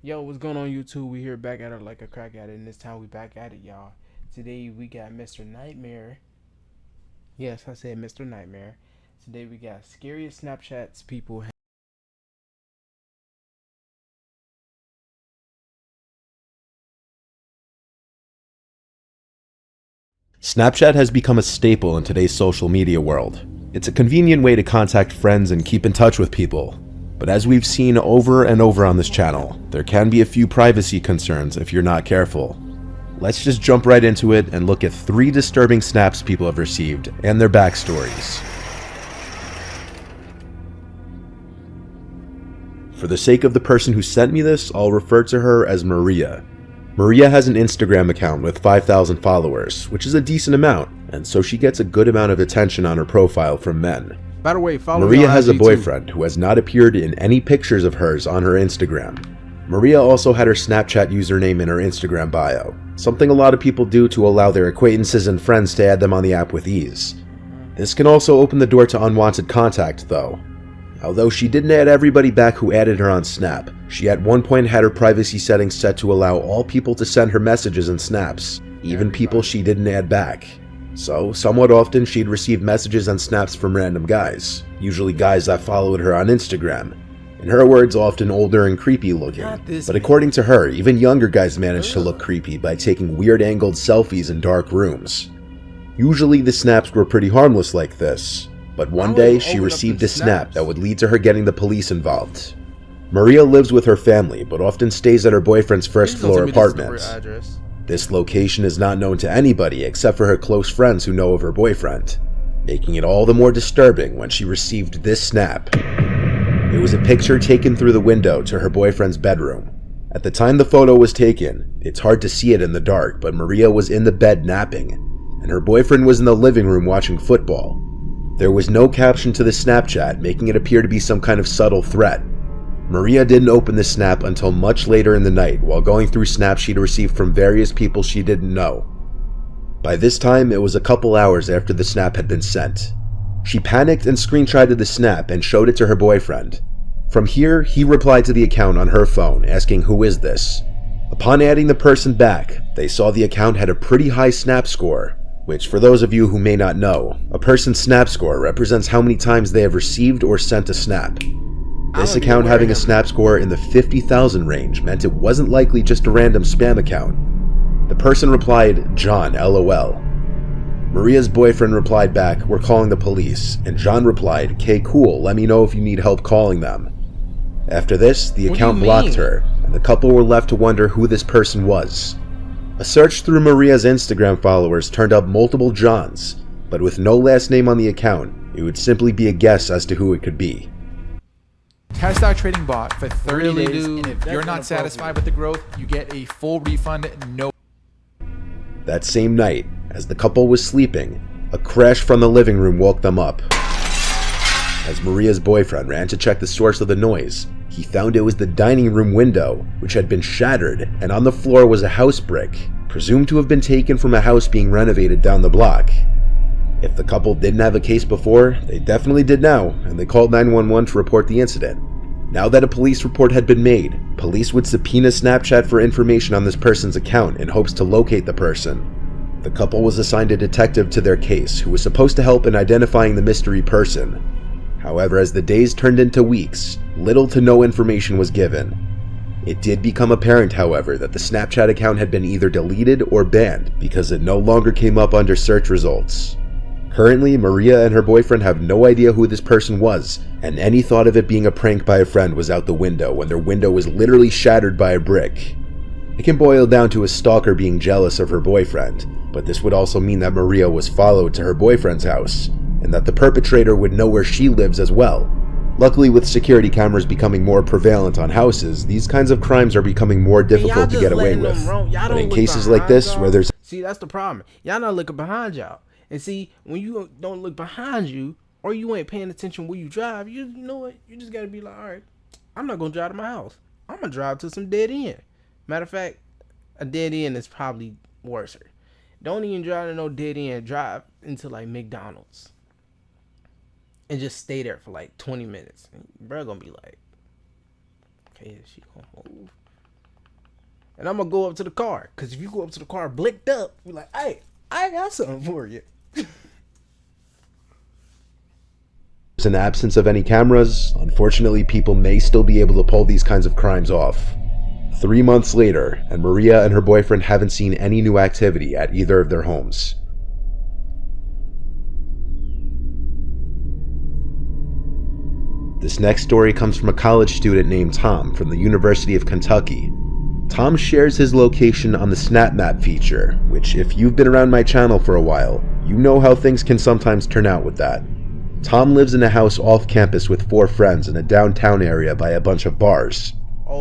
Yo, what's going on YouTube? We here back at it like a crack at it, and this time we back at it, y'all. Today we got Mr. Nightmare. Yes, I said Mr. Nightmare. Today we got scariest Snapchats people. Snapchat has become a staple in today's social media world. It's a convenient way to contact friends and keep in touch with people. But as we've seen over and over on this channel, there can be a few privacy concerns if you're not careful. Let's just jump right into it and look at 3 disturbing snaps people have received and their backstories. For the sake of the person who sent me this, I'll refer to her as Maria. Maria has an Instagram account with 5,000 followers, which is a decent amount, and so she gets a good amount of attention on her profile from men. By the way, follow Maria me on has a IG too. boyfriend who has not appeared in any pictures of hers on her Instagram. Maria also had her Snapchat username in her Instagram bio, something a lot of people do to allow their acquaintances and friends to add them on the app with ease. This can also open the door to unwanted contact though. Although she didn't add everybody back who added her on Snap, she at one point had her privacy settings set to allow all people to send her messages and snaps, even people she didn't add back. So, somewhat often she'd receive messages and snaps from random guys, usually guys that followed her on Instagram. In her words, often older and creepy looking. But according to her, even younger guys managed to look creepy by taking weird angled selfies in dark rooms. Usually the snaps were pretty harmless like this, but one day she received a snap that would lead to her getting the police involved. Maria lives with her family, but often stays at her boyfriend's first floor apartment. This location is not known to anybody except for her close friends who know of her boyfriend, making it all the more disturbing when she received this snap. It was a picture taken through the window to her boyfriend's bedroom. At the time the photo was taken, it's hard to see it in the dark, but Maria was in the bed napping, and her boyfriend was in the living room watching football. There was no caption to the Snapchat, making it appear to be some kind of subtle threat. Maria didn't open the snap until much later in the night while going through snaps she'd received from various people she didn't know. By this time, it was a couple hours after the snap had been sent. She panicked and screenshotted the snap and showed it to her boyfriend. From here, he replied to the account on her phone, asking who is this. Upon adding the person back, they saw the account had a pretty high snap score, which for those of you who may not know, a person's snap score represents how many times they have received or sent a snap. This account having a snap score in the 50,000 range meant it wasn't likely just a random spam account. The person replied, "John, LOL." Maria's boyfriend replied back, "We're calling the police," and John replied, "K cool, let me know if you need help calling them." After this, the account blocked her, and the couple were left to wonder who this person was. A search through Maria's Instagram followers turned up multiple Johns, but with no last name on the account, it would simply be a guess as to who it could be. Cash stock trading bot for 30 Really, days, dude? and if That's you're not satisfied with the growth, you get a full refund, no. That same night, as the couple was sleeping, a crash from the living room woke them up. As Maria's boyfriend ran to check the source of the noise, he found it was the dining room window, which had been shattered, and on the floor was a house brick, presumed to have been taken from a house being renovated down the block. If the couple didn't have a case before, they definitely did now, and they called 911 to report the incident. Now that a police report had been made, police would subpoena Snapchat for information on this person's account in hopes to locate the person. The couple was assigned a detective to their case who was supposed to help in identifying the mystery person. However, as the days turned into weeks, little to no information was given. It did become apparent, however, that the Snapchat account had been either deleted or banned because it no longer came up under search results. Currently, Maria and her boyfriend have no idea who this person was, and any thought of it being a prank by a friend was out the window when their window was literally shattered by a brick. It can boil down to a stalker being jealous of her boyfriend, but this would also mean that Maria was followed to her boyfriend's house, and that the perpetrator would know where she lives as well. Luckily, with security cameras becoming more prevalent on houses, these kinds of crimes are becoming more difficult to get away with. But in cases like this, where there's... See, that's the problem. Y'all not looking behind y'all. And see, when you don't look behind you, or you ain't paying attention where you drive, you know what? You just gotta be like, all right, I'm not gonna drive to my house. I'm gonna drive to some dead end. Matter of fact, a dead end is probably worse. Don't even drive to no dead end. Drive into like McDonald's and just stay there for like 20 minutes. And bro gonna be like, okay, is she gonna move? and I'm gonna go up to the car. Cause if you go up to the car blicked up, you're like, hey, I got something for you. In the absence of any cameras, unfortunately people may still be able to pull these kinds of crimes off. 3 months later, and Maria and her boyfriend haven't seen any new activity at either of their homes. This next story comes from a college student named Tom from the University of Kentucky. Tom shares his location on the Snap Map feature, which if you've been around my channel for a while, you know how things can sometimes turn out with that. Tom lives in a house off campus with 4 friends in a downtown area by a bunch of bars.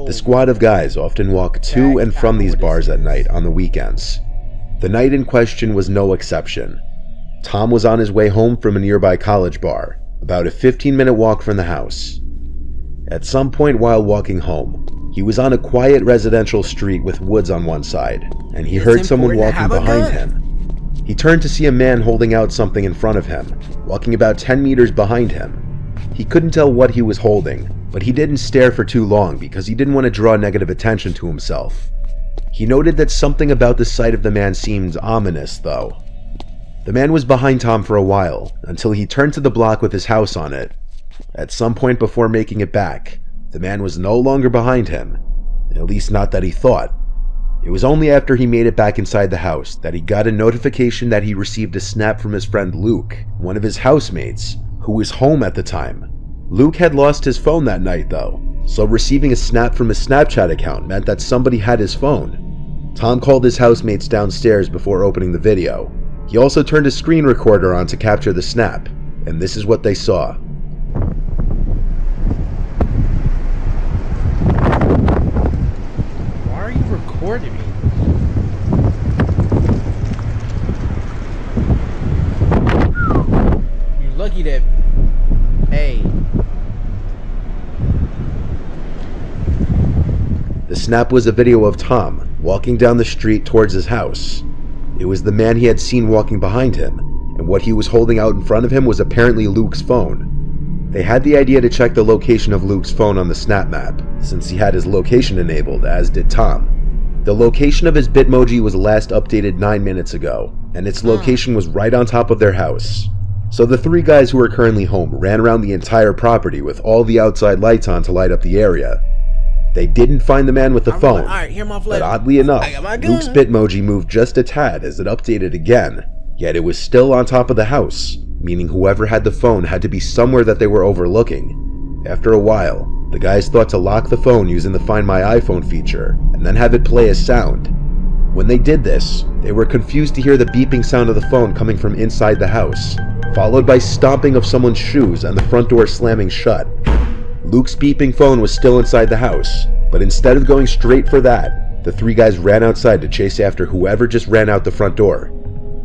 The squad of guys often walk to and from these bars at night on the weekends. The night in question was no exception. Tom was on his way home from a nearby college bar, about a 15-minute walk from the house. At some point while walking home, he was on a quiet residential street with woods on one side, and he heard someone walking behind him. He turned to see a man holding out something in front of him, walking about 10 meters behind him. He couldn't tell what he was holding, but he didn't stare for too long because he didn't want to draw negative attention to himself. He noted that something about the sight of the man seemed ominous, though. The man was behind Tom for a while, until he turned to the block with his house on it. At some point before making it back, the man was no longer behind him, at least not that he thought. It was only after he made it back inside the house that he got a notification that he received a snap from his friend Luke, one of his housemates, who was home at the time. Luke had lost his phone that night though, so receiving a snap from his Snapchat account meant that somebody had his phone. Tom called his housemates downstairs before opening the video. He also turned a screen recorder on to capture the snap, and this is what they saw. Why are you recording me? You're lucky that... Hey. The snap was a video of Tom walking down the street towards his house. It was the man he had seen walking behind him, and what he was holding out in front of him was apparently Luke's phone. They had the idea to check the location of Luke's phone on the Snap Map, since he had his location enabled, as did Tom. The location of his Bitmoji was last updated 9 minutes ago, and its location was right on top of their house. So the 3 guys who were currently home ran around the entire property with all the outside lights on to light up the area. They didn't find the man with the phone, but oddly enough, Luke's Bitmoji moved just a tad as it updated again, yet it was still on top of the house, meaning whoever had the phone had to be somewhere that they were overlooking. After a while, the guys thought to lock the phone using the Find My iPhone feature, and then have it play a sound. When they did this, they were confused to hear the beeping sound of the phone coming from inside the house, followed by stomping of someone's shoes and the front door slamming shut. Luke's beeping phone was still inside the house, but instead of going straight for that, the 3 guys ran outside to chase after whoever just ran out the front door.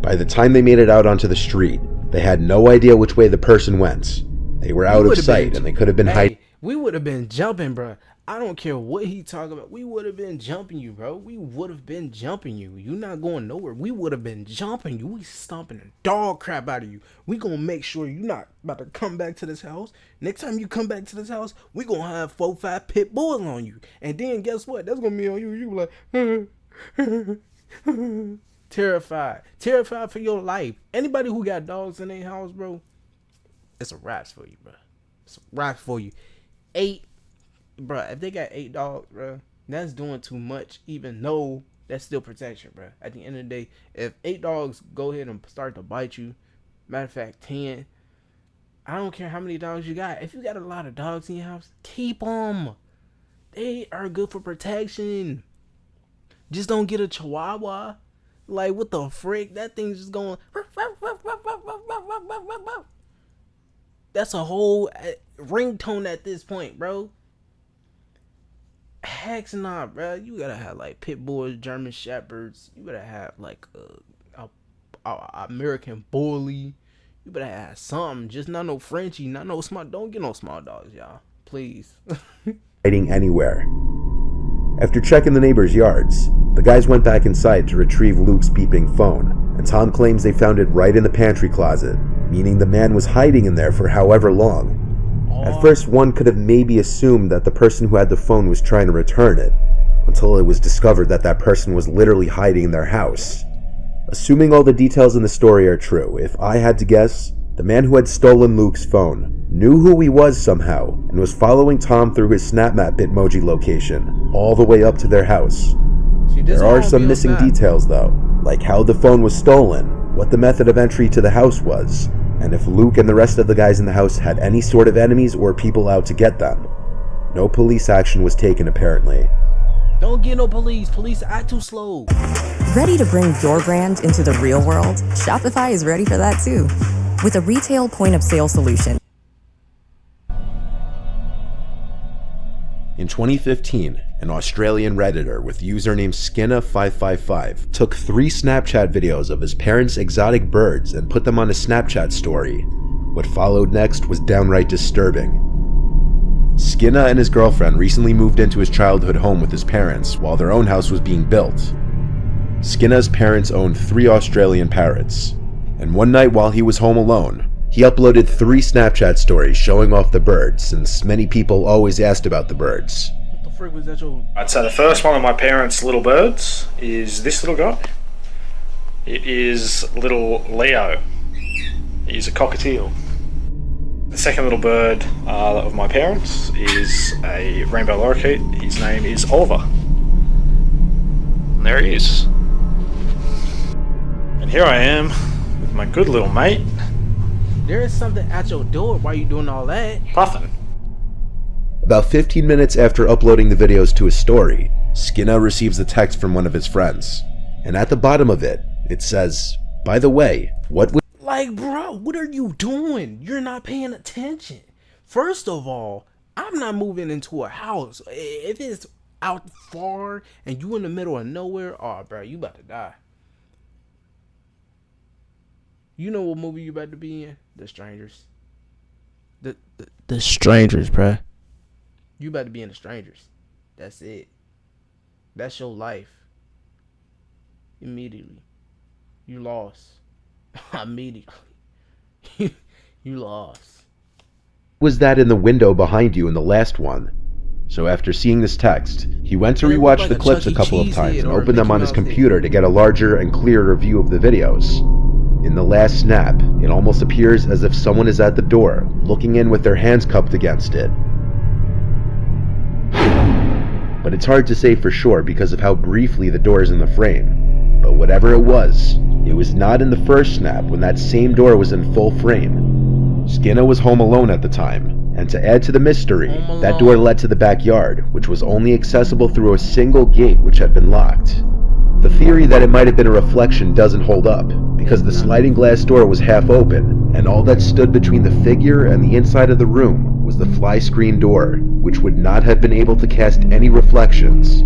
By the time they made it out onto the street, they had no idea which way the person went. They were out of sight and they could have been hiding. We would have been jumping, bro. I don't care what he talking about. We would have been jumping you, bro. We would have been jumping you. You not going nowhere. We would have been jumping you. We stomping the dog crap out of you. We gonna make sure you not about to come back to this house. Next time you come back to this house, we gonna have 4-5 pit bulls on you. And then guess what? That's gonna be on you. You like terrified. Terrified for your life. Anybody who got dogs in their house, bro, it's a wraps for you, bro. It's a wraps for you. 8, bro, if they got 8 dogs, bro, that's doing too much, even though that's still protection, bro. At the end of the day, if 8 dogs go ahead and start to bite you, matter of fact, 10, I don't care how many dogs you got. If you got a lot of dogs in your house, keep them. They are good for protection. Just don't get a chihuahua. Like, what the frick? That thing's just going... That's a whole ringtone at this point, bro. Heck nah, bro. You gotta have like pit bulls, German shepherds. You gotta have like a American bully. You better have something. Just not no Frenchie, not no small. Don't get no small dogs, y'all. Please. Hiding anywhere. After checking the neighbors' yards, the guys went back inside to retrieve Luke's beeping phone, and Tom claims they found it right in the pantry closet, meaning the man was hiding in there for however long. At first, one could have maybe assumed that the person who had the phone was trying to return it, until it was discovered that that person was literally hiding in their house. Assuming all the details in the story are true, if I had to guess, the man who had stolen Luke's phone knew who he was somehow and was following Tom through his SnapMap Bitmoji location all the way up to their house. There are some missing details though, like how the phone was stolen, what the method of entry to the house was, and if Luke and the rest of the guys in the house had any sort of enemies or people out to get them. No police action was taken apparently. Don't get no police. Police act too slow. Ready to bring your brand into the real world? Shopify is ready for that too. With a retail point of sale solution. In 2015, an Australian Redditor with username Skinna555 took 3 Snapchat videos of his parents' exotic birds and put them on a Snapchat story. What followed next was downright disturbing. Skinna and his girlfriend recently moved into his childhood home with his parents while their own house was being built. Skinna's parents owned 3 Australian parrots, and one night while he was home alone, he uploaded 3 Snapchat stories showing off the birds, since many people always asked about the birds. What the frick was that your... I'd say the first one of my parents' little birds is this little guy. It is little Leo. He's a cockatiel. The second little bird of my parents is a rainbow lorikeet. His name is Oliver. And there he is. And here I am with my good little mate. There is something at your door. Why are you doing all that? Puffin. About 15 minutes after uploading the videos to his story, Skinna receives a text from one of his friends. And at the bottom of it, it says, "By the way, what would..." Like, bro, what are you doing? You're not paying attention. First of all, I'm not moving into a house. If it's out far and you in the middle of nowhere, oh, bro, you about to die. You know what movie you about to be in? The Strangers. The Strangers, bro. You about to be in The Strangers. That's it. That's your life. Immediately. You lost. Immediately. You lost. Was that in the window behind you in the last one? So after seeing this text, he went to rewatch the clips a couple of times and opened them on his computer to get a larger and clearer view of the videos. In the last snap, it almost appears as if someone is at the door, looking in with their hands cupped against it. But it's hard to say for sure because of how briefly the door is in the frame. But whatever it was not in the first snap when that same door was in full frame. Skinna was home alone at the time, and to add to the mystery, that door led to the backyard, which was only accessible through a single gate which had been locked. The theory that it might have been a reflection doesn't hold up, because the sliding glass door was half open, and all that stood between the figure and the inside of the room was the fly screen door, which would not have been able to cast any reflections.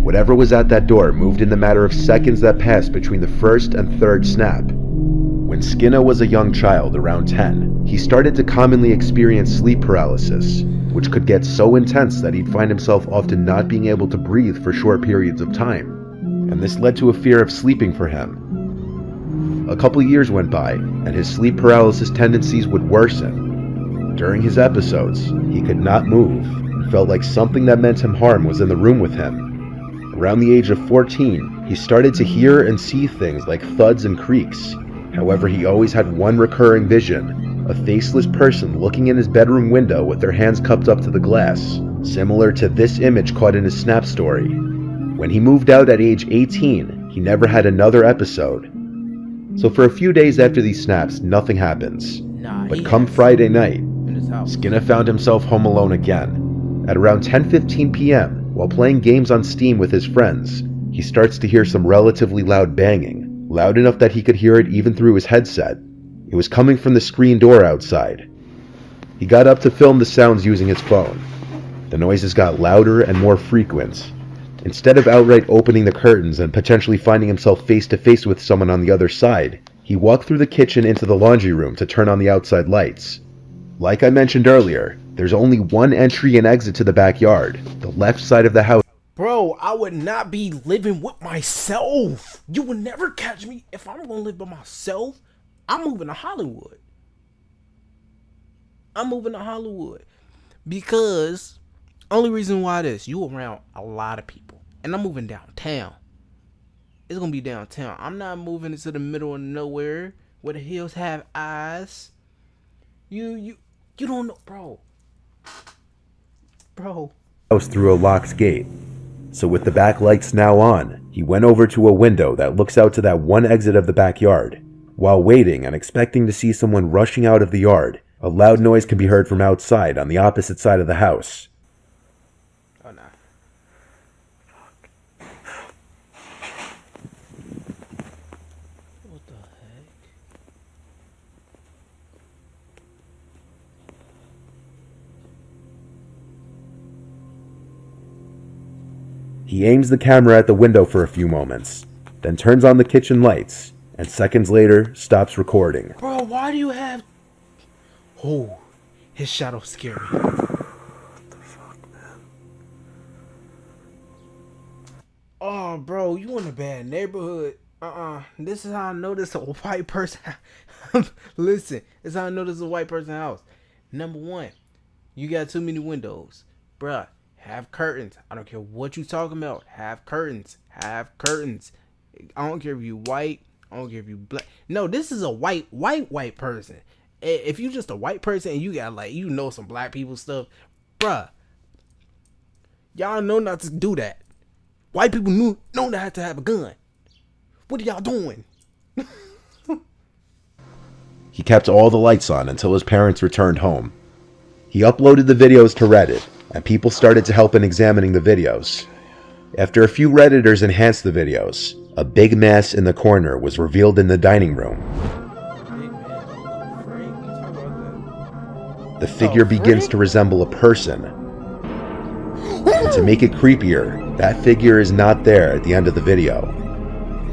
Whatever was at that door moved in the matter of seconds that passed between the first and third snap. When Skinna was a young child, around 10, he started to commonly experience sleep paralysis, which could get so intense that he'd find himself often not being able to breathe for short periods of time, and this led to a fear of sleeping for him. A couple years went by, and his sleep paralysis tendencies would worsen. During his episodes, he could not move, and felt like something that meant him harm was in the room with him. Around the age of 14, he started to hear and see things like thuds and creaks. However, he always had one recurring vision, a faceless person looking in his bedroom window with their hands cupped up to the glass, similar to this image caught in his Snap story. When he moved out at age 18, he never had another episode. So for a few days after these snaps, nothing happens. But come Friday night, Skinna found himself home alone again. At around 10:15 p.m., while playing games on Steam with his friends, he starts to hear some relatively loud banging, loud enough that he could hear it even through his headset. It was coming from the screen door outside. He got up to film the sounds using his phone. The noises got louder and more frequent. Instead of outright opening the curtains and potentially finding himself face to face with someone on the other side, he walked through the kitchen into the laundry room to turn on the outside lights. Like I mentioned earlier, there's only one entry and exit to the backyard, the left side of the house. Bro, I would not be living with myself. You would never catch me. If I'm going to live by myself, I'm moving to Hollywood. Because, only reason why this, you around a lot of people. and I'm moving downtown. It's gonna be downtown. I'm not moving into the middle of nowhere where the hills have eyes. You don't know, bro. House through a locked gate. So with the back lights now on, he went over to a window that looks out to that one exit of the backyard. While waiting and expecting to see someone rushing out of the yard, a loud noise can be heard from outside on the opposite side of the house. Oh nah. What the heck? He aims the camera at the window for a few moments, then turns on the kitchen lights, and seconds later stops recording. Bro, why do you have... Oh, his shadow's scary. Oh, bro, you in a bad neighborhood. This is how I know this is a white person. Listen, this is how I know this is a white person house. Number one, you got too many windows. Bruh, have curtains. I don't care what you talking about. Have curtains. Have curtains. I don't care if you white. I don't care if you black. No, this is a white person. If you just a white person and you got like, you know, some black people stuff, bruh, y'all know not to do that. White people know not to have a gun. What are y'all doing? He kept all the lights on until his parents returned home. He uploaded the videos to Reddit, and people started to help in examining the videos. After a few Redditors enhanced the videos, a big mess in the corner was revealed in the dining room. The figure begins to resemble a person. And to make it creepier, that figure is not there at the end of the video.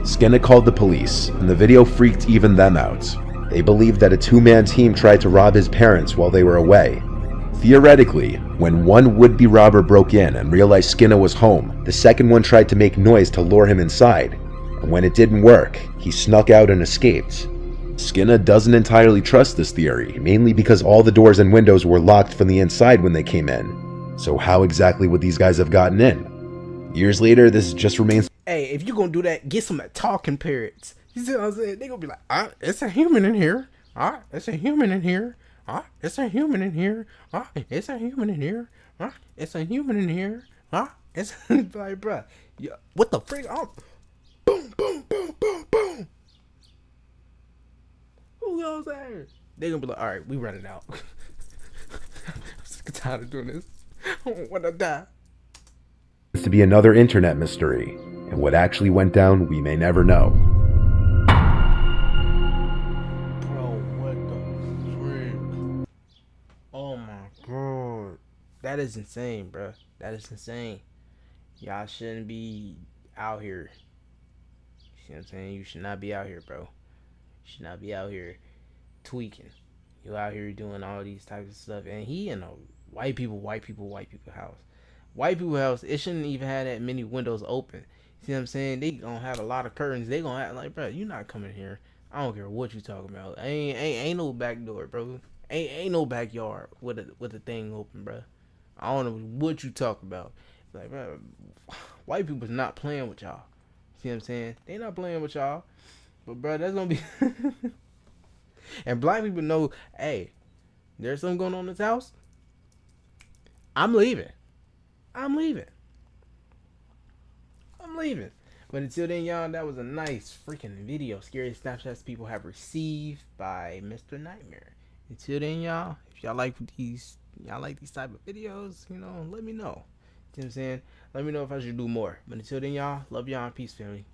Skinner called the police, and the video freaked even them out. They believed that a two-man team tried to rob his parents while they were away. Theoretically, when one would-be robber broke in and realized Skinner was home, the second one tried to make noise to lure him inside. And when it didn't work, he snuck out and escaped. Skinner doesn't entirely trust this theory, mainly because all the doors and windows were locked from the inside when they came in. So how exactly would these guys have gotten in? Years later, this just remains... Hey, if you gonna do that, get some talking parrots. You see what I'm saying? They gonna be like, it's a human in here. It's a human in here. It's a human in here. It's a human in here. It's a human in here. It's like, bruh, what the frick? Boom, boom, boom, boom, boom. Who goes there? They gonna be like, all right, we running out. I'm sick and tired of doing this. I don't wanna die. to be another internet mystery, and what actually went down we may never know. Bro, what the frick? Oh my god. That is insane, bro. That is insane. Y'all shouldn't be out here. You see what I'm saying? You should not be out here, bro. You should not be out here tweaking. You out here doing all these types of stuff. And he in a white people house. White people house, it shouldn't even have that many windows open. See what I'm saying? They gonna have a lot of curtains. They gonna have like, bro, you not coming here. I don't care what you talking about. Ain't no back door, bro. Ain't no backyard with a thing open, bro. I don't know what you talk about. Like, bro, white people's not playing with y'all. See what I'm saying? They not playing with y'all. But bro, that's gonna be and black people know, hey, there's something going on in this house. I'm leaving. But until then, y'all, that was a nice freaking video. Scariest Snapchats people have received by Mr. Nightmare. Until then, y'all, if y'all like these type of videos, you know, let me know. You know what I'm saying? Let me know if I should do more. But until then, y'all, love y'all and peace, family.